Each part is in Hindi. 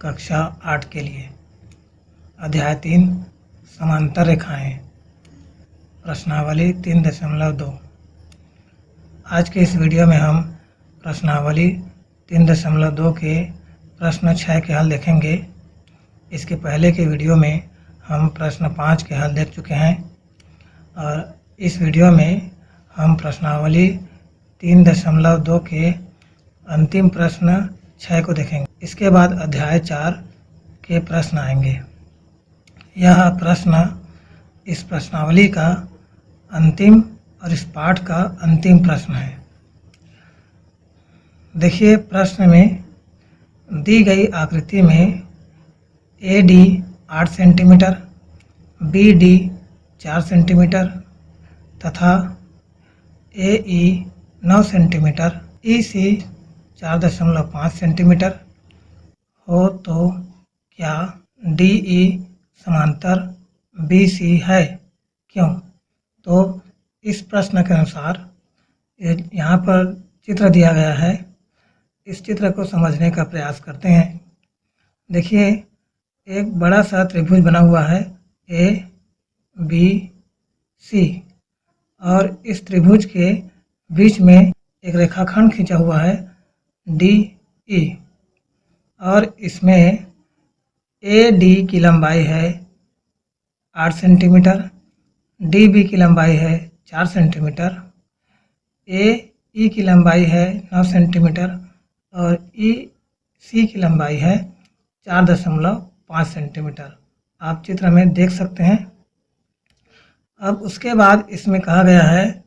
कक्षा 8 के लिए अध्याय 3 समांतर रेखाएं प्रश्नावली 3.2। आज के इस वीडियो में हम प्रश्नावली 3.2 के प्रश्न 6 के हल देखेंगे। इसके पहले के वीडियो में हम प्रश्न 5 के हल देख चुके हैं और इस वीडियो में हम प्रश्नावली 3.2 के अंतिम प्रश्न 6 को देखेंगे। इसके बाद अध्याय 4 के प्रश्न आएंगे। यह प्रश्न इस प्रश्नावली का अंतिम और इस पाठ का अंतिम प्रश्न है। देखिए, प्रश्न में दी गई आकृति में AD 8 सेंटीमीटर, BD 4 सेंटीमीटर तथा AE 9 सेंटीमीटर, EC 4.5 सेंटीमीटर हो तो क्या DE समांतर BC है? क्यों? तो इस प्रश्न के अनुसार यहाँ पर चित्र दिया गया है। इस चित्र को समझने का प्रयास करते हैं। देखिए, एक बड़ा सा त्रिभुज बना हुआ है ABC और इस त्रिभुज के बीच में एक रेखाखंड खींचा हुआ है DE और इसमें AD की लंबाई है 8 सेंटीमीटर, DB की लंबाई है 4 सेंटीमीटर, AE की लंबाई है 9 सेंटीमीटर और EC की लंबाई है 4.5 सेंटीमीटर। आप चित्र में देख सकते हैं। अब उसके बाद इसमें कहा गया है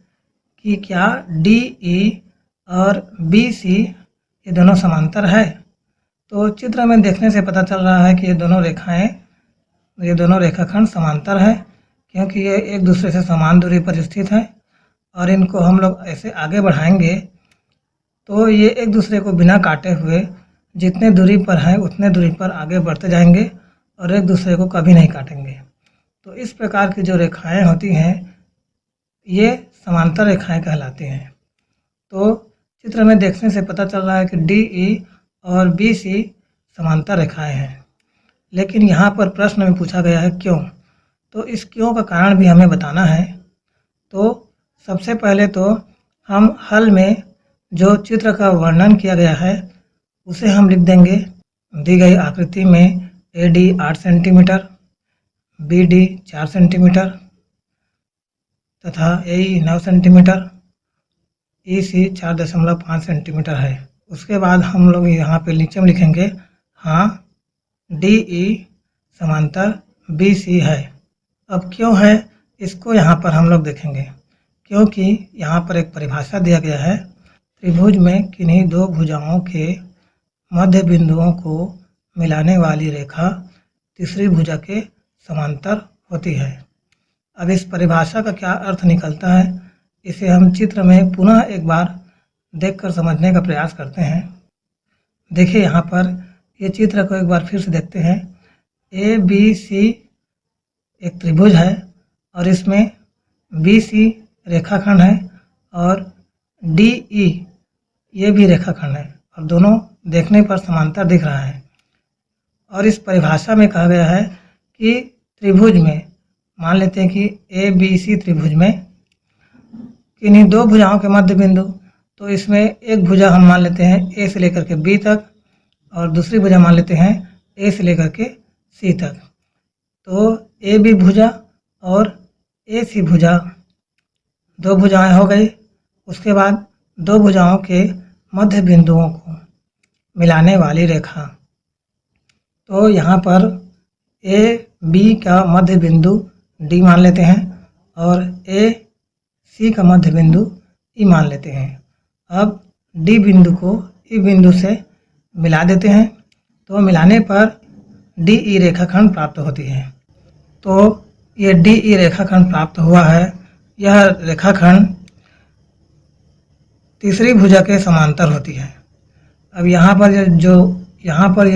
कि क्या DE और BC ये दोनों समांतर है। तो चित्र में देखने से पता चल रहा है कि ये दोनों रेखाखंड समांतर है, क्योंकि ये एक दूसरे से समान दूरी पर स्थित है और इनको हम लोग ऐसे आगे बढ़ाएंगे तो ये एक दूसरे को बिना काटे हुए जितने दूरी पर हैं उतने दूरी पर आगे बढ़ते जाएंगे और एक दूसरे को कभी नहीं काटेंगे। तो इस प्रकार की जो रेखाएं होती हैं ये समांतर रेखाएं कहलाती हैं। तो चित्र में देखने से पता चल रहा है कि DE और BC समांतर रेखाएं हैं। लेकिन यहाँ पर प्रश्न में पूछा गया है क्यों। तो इस क्यों का कारण भी हमें बताना है। तो सबसे पहले तो हम हल में जो चित्र का वर्णन किया गया है उसे हम लिख देंगे। दी गई आकृति में AD 8 सेंटीमीटर, BD 4 सेंटीमीटर तथा AE 9 सेंटीमीटर, EC 4.5 सेंटीमीटर है। उसके बाद हम लोग यहाँ पे नीचे में लिखेंगे हाँ DE समांतर BC है। अब क्यों है इसको यहाँ पर हम लोग देखेंगे, क्योंकि यहाँ पर एक परिभाषा दिया गया है। त्रिभुज में किन्हीं दो भुजाओं के मध्य बिंदुओं को मिलाने वाली रेखा तीसरी भुजा के समांतर होती है। अब इस परिभाषा का क्या अर्थ निकलता है, इसे हम चित्र में पुनः एक बार देखकर समझने का प्रयास करते हैं। देखिए, यहाँ पर ये चित्र को एक बार फिर से देखते हैं। ABC एक त्रिभुज है और इसमें BC रेखाखंड है और DE ये भी रेखाखंड है और दोनों देखने पर समांतर दिख रहा है। और इस परिभाषा में कहा गया है कि त्रिभुज में, मान लेते हैं कि ABC त्रिभुज में किन्हीं दो भुजाओं के मध्य बिंदु, तो इसमें एक भुजा हम मान लेते हैं A से लेकर के B तक और दूसरी भुजा मान लेते हैं A से लेकर के C तक। तो AB भुजा और AC भुजा दो भुजाएं हो गई। उसके बाद दो भुजाओं के मध्य बिंदुओं को मिलाने वाली रेखा। तो यहाँ पर AB का मध्य बिंदु D मान लेते हैं और AC का मध्य बिंदु E मान लेते हैं। अब D बिंदु को E बिंदु से मिला देते हैं तो मिलाने पर DE रेखाखंड प्राप्त होती है। तो ये DE रेखाखंड प्राप्त हुआ है। यह रेखाखंड तीसरी भुजा के समांतर होती है। अब यहाँ पर ये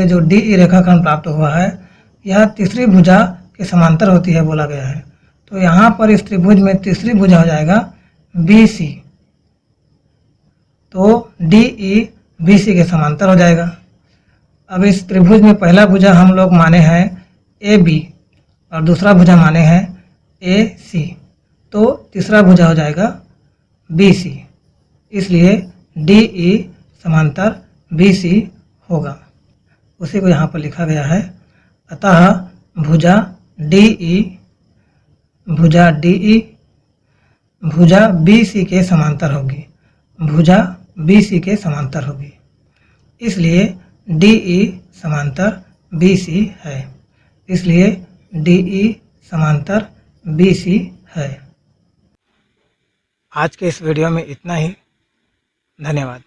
जो DE रेखाखंड प्राप्त हुआ है यह तीसरी भुजा के समांतर होती है बोला गया है। तो यहाँ पर इस त्रिभुज में तीसरी भुजा हो जाएगा BC। तो DE BC के समांतर हो जाएगा। अब इस त्रिभुज में पहला भुजा हम लोग माने हैं AB और दूसरा भुजा माने हैं AC, तो तीसरा भुजा हो जाएगा BC, इसलिए DE समांतर BC होगा। उसी को यहाँ पर लिखा गया है। अतः भुजा DE भुजा BC के समांतर होगी, भुजा BC के समांतर होगी, इसलिए DE समांतर BC है, इसलिए DE समांतर BC है। आज के इस वीडियो में इतना ही। धन्यवाद।